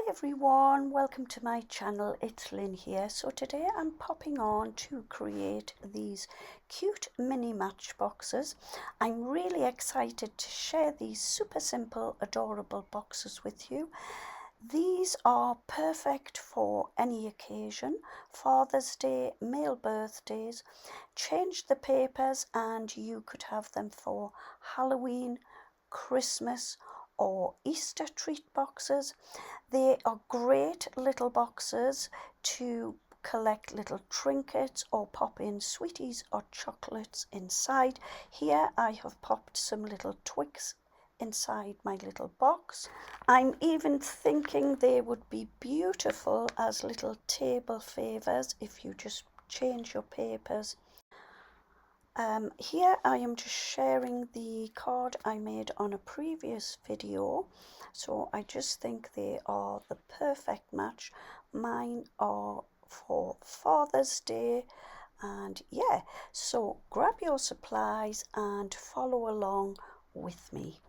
everyone, welcome to my channel. It's Lynn here. So today I'm popping on to create these cute mini matchboxes. I'm really excited to share these super simple, adorable boxes with you. These are perfect for any occasion: Father's Day, male birthdays. Change the papers and you could have them for Halloween, Christmas or Easter treat boxes. They are great little boxes to collect little trinkets or pop in sweeties or chocolates inside. Here I have popped some little Twix inside my little box. I'm even thinking they would be beautiful as little table favors if you just change your papers. Here I am just sharing the card I made on a previous video, so I just think they are the perfect match. Mine are for Father's Day, and yeah, so grab your supplies and follow along with me.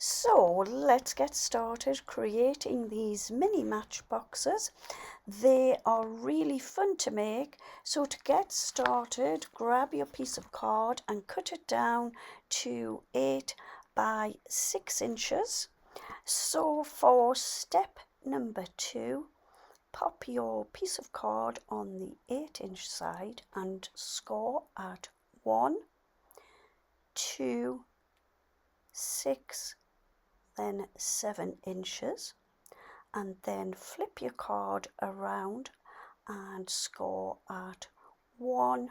So let's get started creating these mini matchboxes. They are really fun to make. So to get started, grab your piece of card and cut it down to 8 by 6 inches. So for step number 2, pop your piece of card on the 8-inch side and score at 1, 2, 6, then 7 inches, and then flip your card around and score at 1,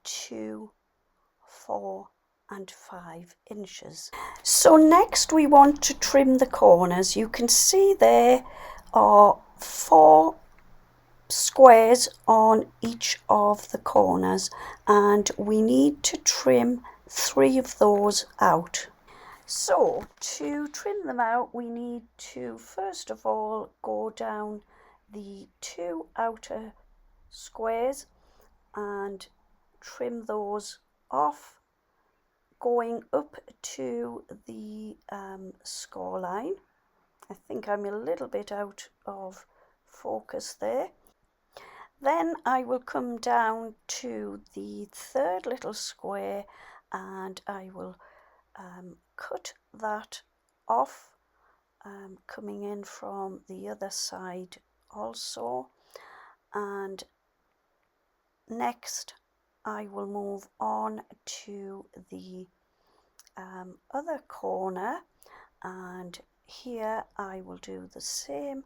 2, 4 and 5 inches. So next we want to trim the corners. You can see there are 4 squares on each of the corners and we need to trim 3 of those out. So to trim them out, we need to first of all go down the 2 outer squares and trim those off, going up to the score line. I think I'm a little bit out of focus there. Then I will come down to the 3rd little square and I will cut that off, coming in from the other side also. And next I will move on to the other corner, and here I will do the same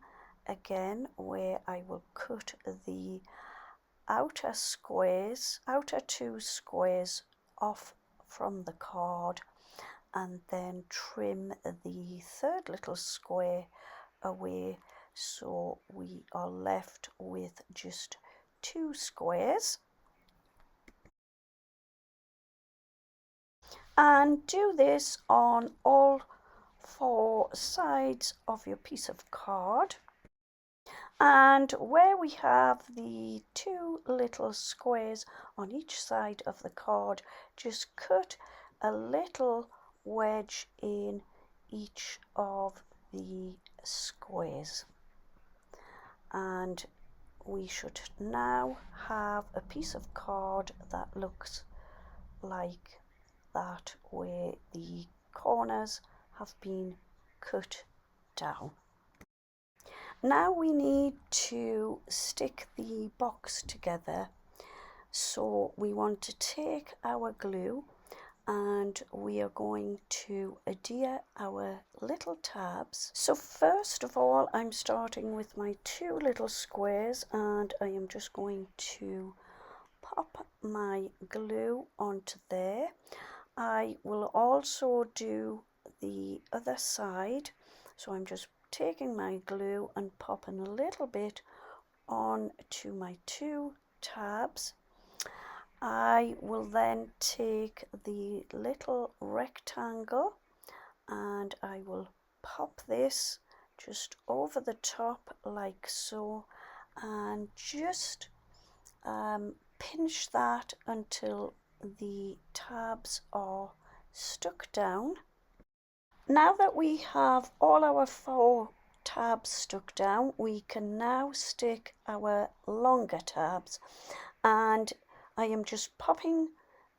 again, where I will cut the outer 2 squares off from the card and then trim the 3rd little square away, so we are left with just 2 squares. And do this on all 4 sides of your piece of card. And where we have the 2 little squares on each side of the card, just cut a little wedge in each of the squares, and we should now have a piece of card that looks like that, where the corners have been cut down. Now we need to stick the box together, so we want to take our glue and we are going to adhere our little tabs. So first of all, I'm starting with my 2 little squares and I am just going to pop my glue onto there. I will also do the other side, so I'm just taking my glue and popping a little bit on to my 2 tabs. I will then take the little rectangle and I will pop this just over the top like so, and just pinch that until the tabs are stuck down. Now that we have all our 4 tabs stuck down, we can now stick our longer tabs, and I am just popping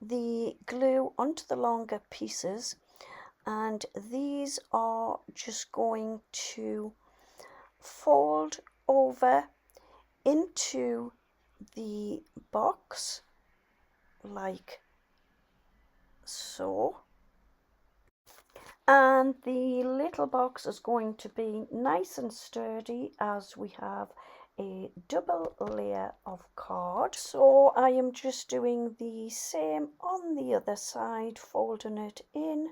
the glue onto the longer pieces, and these are just going to fold over into the box like so. And the little box is going to be nice and sturdy as we have a double layer of card. So I am just doing the same on the other side, folding it in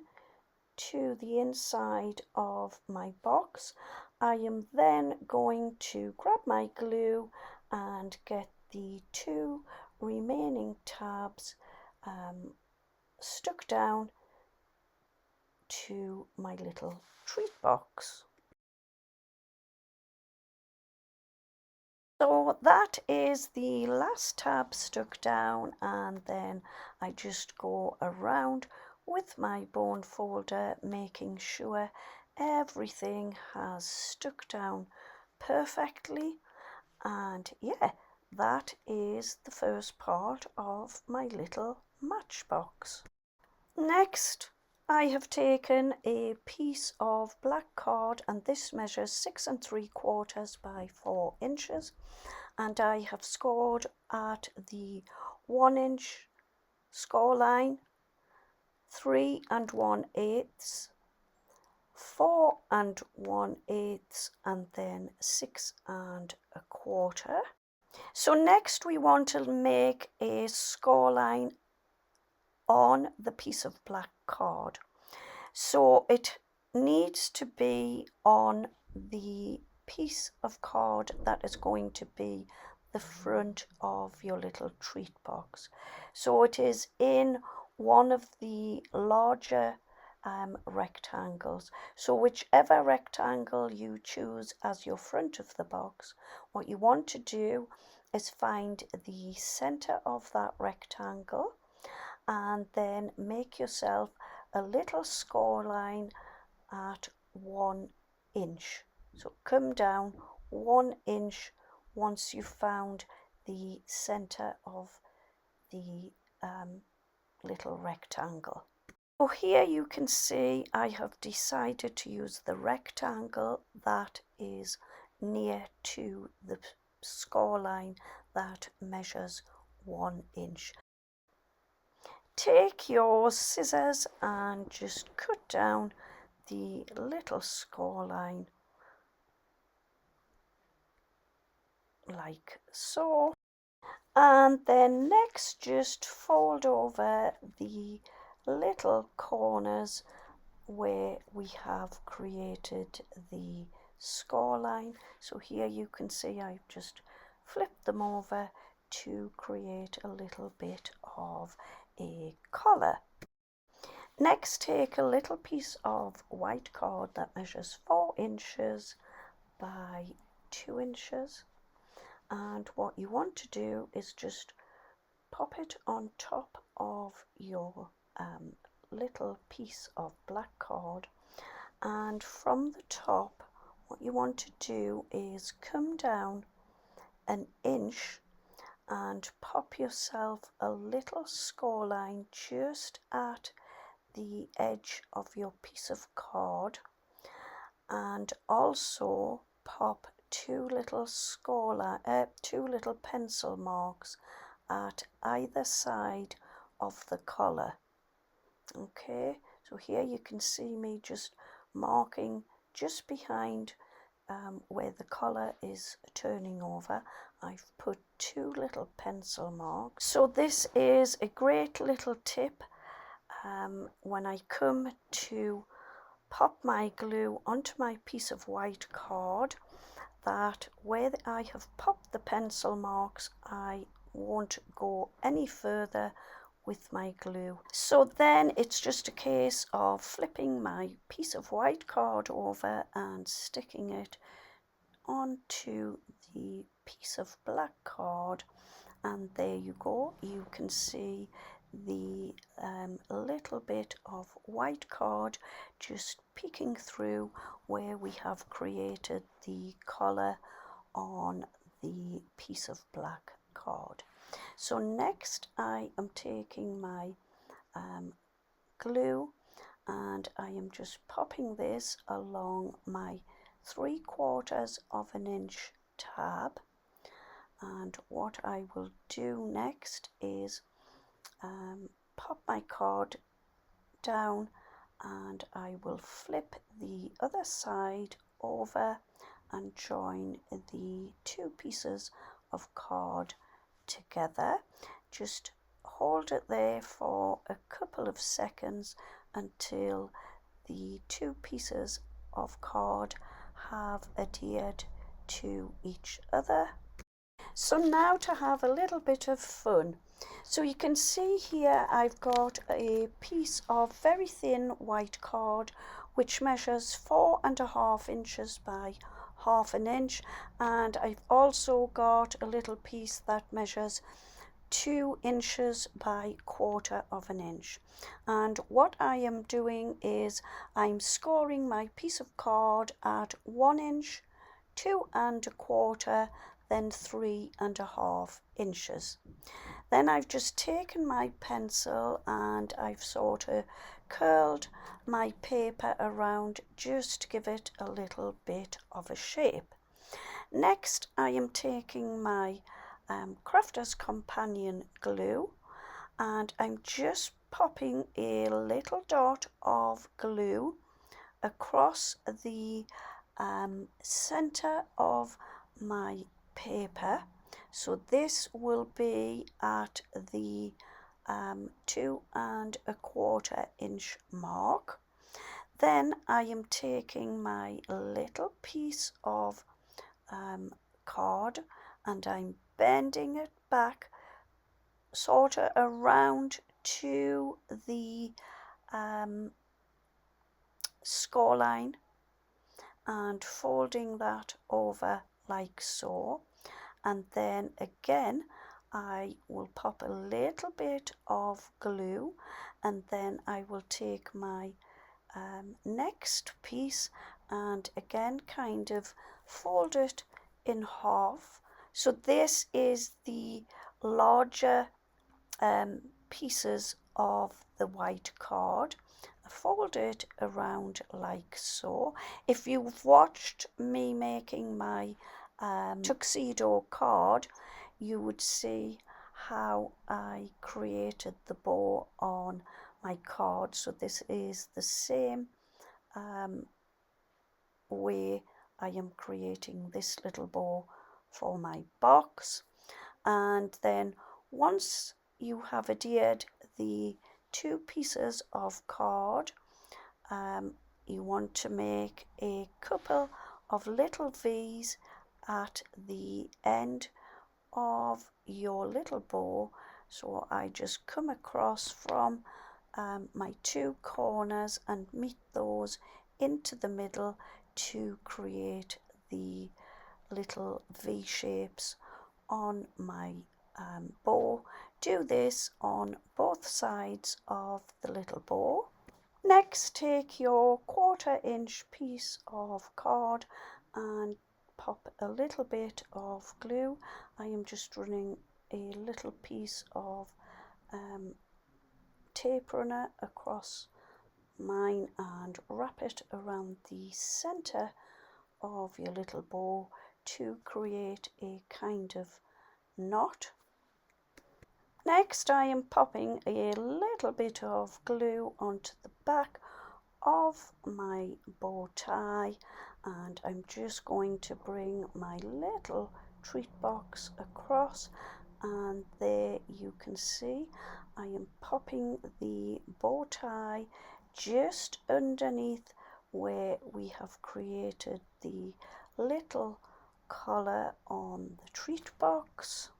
to the inside of my box. I am then going to grab my glue and get the 2 remaining tabs stuck down to my little treat box. So that is the last tab stuck down, and then I just go around with my bone folder making sure everything has stuck down perfectly. And yeah, that is the first part of my little matchbox. Next, I have taken a piece of black card, and this measures 6 3/4 by 4 inches, and I have scored at the 1 inch score line, 3 1/8, 4 1/8, and then 6 1/4. So next we want to make a score line on the piece of black card. So it needs to be on the piece of card that is going to be the front of your little treat box. So it is in one of the larger rectangles. So whichever rectangle you choose as your front of the box, what you want to do is find the center of that rectangle and then make yourself a little score line at 1 inch. So come down 1 inch once you've found the center of the little rectangle. So here you can see I have decided to use the rectangle that is near to the score line that measures 1 inch. Take your scissors and just cut down the little score line like so, and then next just fold over the little corners where we have created the score line. So here you can see I've just flipped them over to create a little bit of a collar. Next, take a little piece of white card that measures 4 inches by 2 inches, and what you want to do is just pop it on top of your little piece of black card, and from the top what you want to do is come down 1 inch and pop yourself a little score line just at the edge of your piece of card, and also pop 2 little pencil marks at either side of the collar. Okay, so here you can see me just marking just behind where the collar is turning over. I've put 2 little pencil marks. So this is a great little tip when I come to pop my glue onto my piece of white card, that where I have popped the pencil marks I won't go any further with my glue. So then it's just a case of flipping my piece of white card over and sticking it onto the piece of black card, and there you go. You can see the little bit of white card just peeking through where we have created the collar on the piece of black card. So next I am taking my glue and I am just popping this along my 3/4 of an inch tab, and what I will do next is pop my card down and I will flip the other side over and join the two pieces of card together. Just hold it there for a couple of seconds until the two pieces of card have adhered to each other. So now to have a little bit of fun. So you can see here I've got a piece of very thin white card which measures 4.5 inches by 1/2 an inch, and I've also got a little piece that measures 2 inches by 1/4 of an inch. And what I am doing is I'm scoring my piece of card at 1 inch, 2.25, then 3.5 inches. Then I've just taken my pencil and I've sort of curled my paper around just to give it a little bit of a shape. Next I am taking my Crafter's Companion glue and I'm just popping a little dot of glue across the center of my paper. So this will be at the 2.25 inch mark. Then I am taking my little piece of card and I'm bending it back sort of around to the score line and folding that over like so. And then again I will pop a little bit of glue and then I will take my next piece and again kind of fold it in half. So this is the larger pieces of the white card. Fold it around like so. If you've watched me making my tuxedo card, you would see how I created the bow on my card. So this is the same way I am creating this little bow for my box. And then once you have adhered the two pieces of card, you want to make a couple of little V's at the end of your little bow. So I just come across from my two corners and meet those into the middle to create the little V shapes on my bow. Do this on both sides of the little bow. Next, take your 1/4 inch piece of card and pop a little bit of glue. I am just running a little piece of tape runner across mine and wrap it around the center of your little bow to create a kind of knot. Next I am popping a little bit of glue onto the back of my bow tie and I'm just going to bring my little treat box across, and there you can see I am popping the bow tie just underneath where we have created the little collar on the treat box.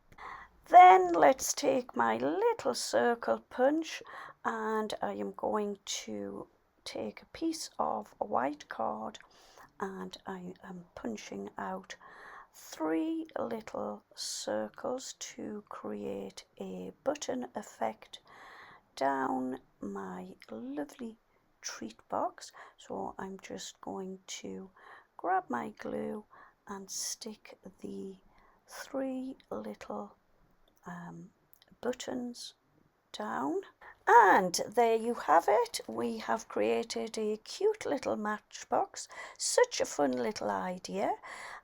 Then let's take my little circle punch and I am going to take a piece of white card and I am punching out 3 little circles to create a button effect down my lovely treat box. So I'm just going to grab my glue and stick the 3 little buttons down. And there you have it. We have created a cute little matchbox. Such a fun little idea.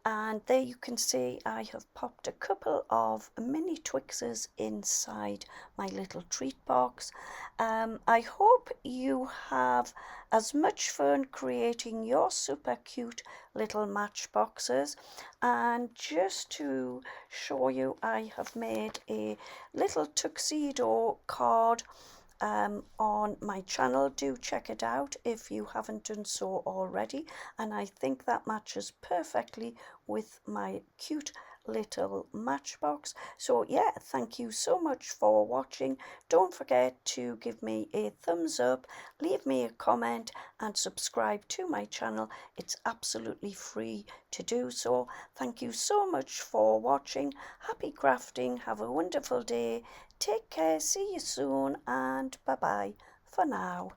And there you can see I have popped a couple of mini Twixes inside my little treat box. I hope you have as much fun creating your super cute little matchboxes. And just to show you, I have made a little tuxedo card on my channel. Do check it out if you haven't done so already, and I think that matches perfectly with my cute little matchbox. So yeah, thank you so much for watching. Don't forget to give me a thumbs up, leave me a comment and subscribe to my channel. It's absolutely free to do so. Thank you so much for watching. Happy crafting. Have a wonderful day. Take care, see you soon, and bye bye for now.